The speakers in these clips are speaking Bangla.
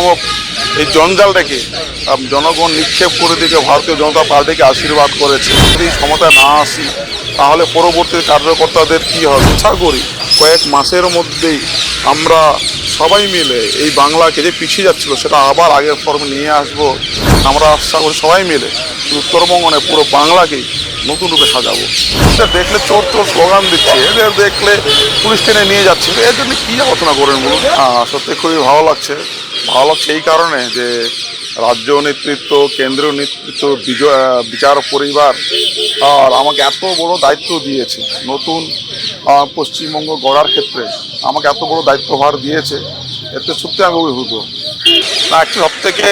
নামক এই জঞ্জালটাকে জনগণ নিক্ষেপ করে দিকে ভারতীয় জনতা পার্টিকে আশীর্বাদ করেছে। যদি ক্ষমতায় না আসি তাহলে পরবর্তী কার্যকর্তাদের কি হবে। আশা করি কয়েক মাসের মধ্যেই আমরা সবাই মিলে এই বাংলাকে যে পিছিয়ে যাচ্ছিল সেটা আবার আগের ফর্মে নিয়ে আসবো। আমরা আশা করি সবাই মিলে উত্তরবঙ্গ নয় পুরো বাংলাকেই নতুন রূপে সাজাবো। এটা দেখলে চোর চোর স্লোগান দিচ্ছে, এদের দেখলে পুলিশ টেনে নিয়ে যাচ্ছে, এর জন্য কী আলোচনা করেন বলুন। সত্যি খুবই ভালো লাগছে এই কারণে যে রাজ্য নেতৃত্ব, কেন্দ্রীয় নেতৃত্ব, বিচার পরিবার আর আমাকে এত বড় দায়িত্ব দিয়েছে। নতুন পশ্চিমবঙ্গ গড়ার ক্ষেত্রে আমাকে এত বড় দায়িত্বভার দিয়েছে, এতে সত্যি আমি অভিভূত। না, একটু সব থেকে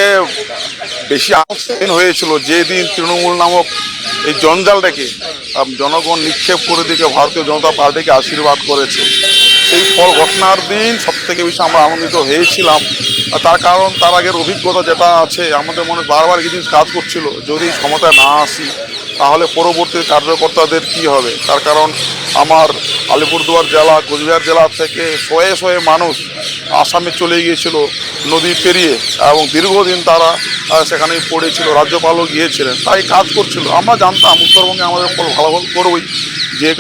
বেশি আশ্চর্য হয়েছিল যেদিন তৃণমূল নামক এই জঞ্জালটাকে জনগণ নিক্ষেপ করে দিকে ভারতীয় জনতা পার্টিকে আশীর্বাদ করেছে। সেই ফল ঘটনার দিন সব থেকে বেশি আমরা আনন্দিত হয়েছিলাম। তার কারণ তার আগের অভিজ্ঞতা যেটা আছে আমাদের মনে বারবার কিছু কাজ করছিল, যদি ক্ষমতায় না আসি তাহলে পরবর্তী কার্যকর্তাদের কি হবে। তার কারণ আমার আলিপুরদুয়ার জেলা, কোচবিহার জেলা থেকে শয়ে শয়ে মানুষ আসামে চলে গিয়েছিল নদী পেরিয়ে, এবং দীর্ঘদিন তারা সেখানেই পড়েছিল। রাজ্যপালও গিয়েছিলেন, তাই কাজ করছিল। আমরা জানতাম উত্তরবঙ্গে আমাদের ফল ভালো করবই, যে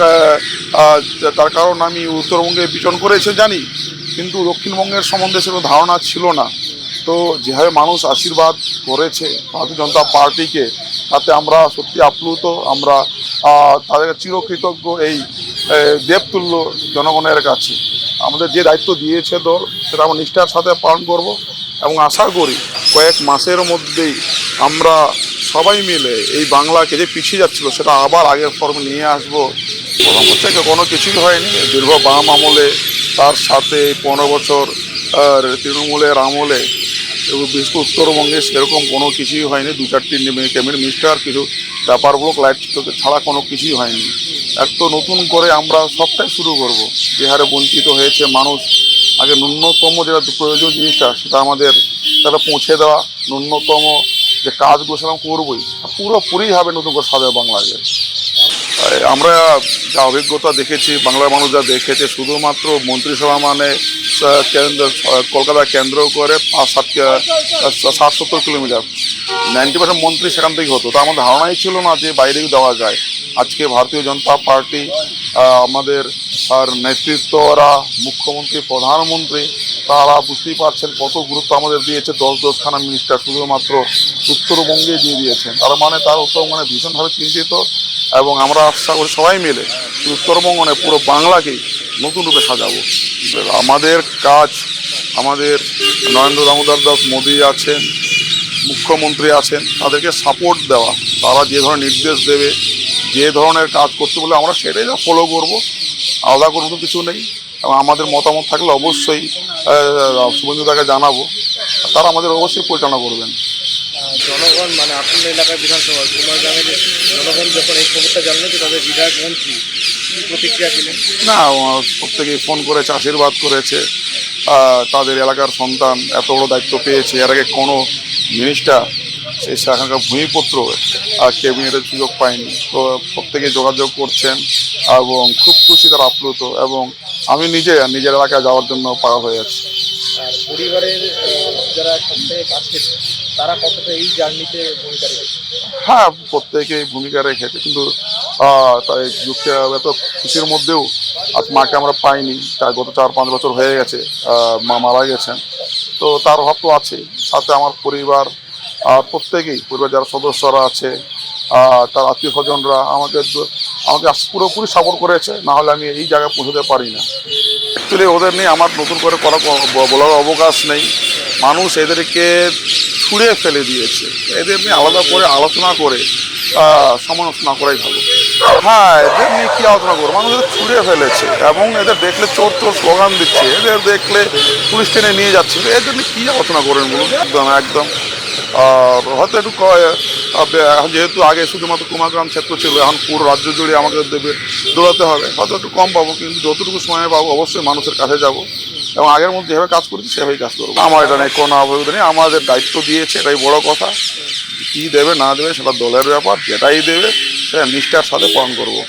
তার কারণ আমি উত্তরবঙ্গে বিচরণ করেছে জানি, কিন্তু দক্ষিণবঙ্গের সম্বন্ধে সেরকম ধারণা ছিল না। তো যেভাবে মানুষ আশীর্বাদ করেছে ভারতীয় জনতা পার্টিকে, তাতে আমরা সত্যি আপ্লুত। আমরা তাদেরকে চিরকৃতজ্ঞ এই দেবতুল্য জনগণের কাছে। আমাদের যে দায়িত্ব দিয়েছে দল, সেটা আমরা নিষ্ঠার সাথে পালন করব, এবং আশা করি কয়েক মাসের মধ্যেই আমরা সবাই মিলে এই বাংলাকে যে পিছিয়ে যাচ্ছিল সেটা আবার আগের ফর্মে নিয়ে আসবো। প্রথম হচ্ছে কোনো কিছুই হয়নি দীর্ঘ বাম আমলে, তার সাথে 15 বছর তৃণমূলের আমলে, এবং বিশেষ করে উত্তরবঙ্গে সেরকম কোনো কিছুই হয়নি। 2-4টি ক্যাবিনেট মিনিস্টার, কিছু ব্যাপারগুলো লাইট ছাড়া কোনো কিছুই হয়নি। তো নতুন করে আমরা সবটাই শুরু করব। যে হারে বঞ্চিত হয়েছে মানুষ, আগে ন্যূনতম যেটা প্রয়োজন জিনিসটা সেটা আমাদের তারা পৌঁছে দেওয়া, ন্যূনতম যে কাজগুলো সেরকম করবই। পুরোপুরিভাবে নতুন করে সাজাবে বাংলাকে। আমরা যা অভিজ্ঞতা দেখেছি, বাংলার মানুষ যা দেখেছে, শুধুমাত্র মন্ত্রিসভা মানে কলকাতা কেন্দ্র করে 60-70 কিলোমিটার, 90% মন্ত্রী সেখান থেকে হতো। তা আমাদের ধারণাই ছিল না যে বাইরেও দেওয়া যায়। আজকে ভারতীয় জনতা পার্টি আমাদের আর নেতৃত্বরা, মুখ্যমন্ত্রী, প্রধানমন্ত্রী, তারা বুঝতেই পারছেন কত গুরুত্ব আমাদের দিয়েছে। 10-10খানা মিনিস্টার শুধুমাত্র উত্তরবঙ্গে দিয়ে দিয়েছেন। তার মানে তার উত্তরবঙ্গে ভীষণভাবে চিন্তিত, এবং আমরা আশা করি সবাই মিলে উত্তরবঙ্গ নয় পুরো বাংলাকেই নতুন রূপে সাজাবো। আমাদের কাজ, আমাদের নরেন্দ্র দামোদর দাস মোদী আছেন, মুখ্যমন্ত্রী আছেন, তাদেরকে সাপোর্ট দেওয়া। তারা যে ধরনের নির্দেশ দেবে, যে ধরনের কাজ করতে বলে আমরা সেটাই ফলো করবো, আলাদা কোনো কিছু নেই। এবং আমাদের মতামত থাকলে অবশ্যই শুভেন্দুদাকে জানাবো, তারা আমাদের অবশ্যই পরিচালনা করবেন। জনগণ মানে আপনার এলাকার বিধানসভা কুমারগ্রামের জনগণ যখন এই খবরটা জানলো যে তাদের বিধায়ক মন্ত্রী, কী প্রতিক্রিয়া দিলেন? না, প্রত্যেকেই ফোন করেছে, আশীর্বাদ করেছে। তাদের এলাকার সন্তান এত বড় দায়িত্ব পেয়েছে, এর আগে কোনো মিনিস্টার সেখানকার ভূমিপত্র ক্যাবিনেটের সুযোগ পায়নি। তো প্রত্যেকে যোগাযোগ করছেন এবং খুব খুশি, তারা আপ্লুত, এবং আমি নিজের এলাকায় যাওয়ার জন্য পাওয়া হয়ে যাচ্ছি। আর পরিবারের যারা সবথেকে কাছের, তারা কতটা এই জার্নিতে ভূমিকা রেখেছে? হ্যাঁ, প্রত্যেকেই ভূমিকা রেখেছে, কিন্তু তাই এত খুশির মধ্যেও আজ মাকে আমরা পাইনি। তাই গত 4-5 বছর হয়ে গেছে মা মারা গেছেন। তো তার অভাব তো আছেই, সাথে আমার পরিবার প্রত্যেকেই, পরিবার যারা সদস্যরা আছে, তার আত্মীয় স্বজনরা আমাকে পুরোপুরি সাপোর্ট করেছে। না হলে আমি এই জায়গায় পৌঁছতে পারি না। অ্যাকচুয়ালি ওদের নিয়ে আমার নতুন করে বলার অবকাশ নেই। মানুষ এদেরকে ছুঁড়ে ফেলে দিয়েছে, এদের নিয়ে আলাদা করে আলোচনা করে সমালোচনা করাই ভালো। হ্যাঁ, এদের নিয়ে কী আলোচনা করবো, মানুষ এদের ছুঁড়ে ফেলেছে, এবং এদের দেখলে চোর চোর স্লোগান দিচ্ছে, এদের দেখলে পুলিশ টেনে নিয়ে যাচ্ছে, এদের নিয়ে কী আলোচনা করেন বলুন। একদম হয়তো একটু যেহেতু আগে শুধুমাত্র কুমারগ্রাম ক্ষেত্র ছিল, এখন পুরো রাজ্য জুড়ে আমাকে দৌড়াতে হবে, হয়তো একটু কম পাবো, কিন্তু যতটুকু সময় পাবো অবশ্যই মানুষের কাছে যাব, এবং আগের মধ্যে যেভাবে কাজ করেছি সেভাবেই কাজ করবো। আমার এটা নেই, কোনো অবরোধ নেই। আমাদের দায়িত্ব দিয়েছে, এটাই বড় কথা। কী দেবে না দেবে সেটা দলের ব্যাপার, যেটাই দেবে সেটা নিষ্ঠার সাথে পালন করবো।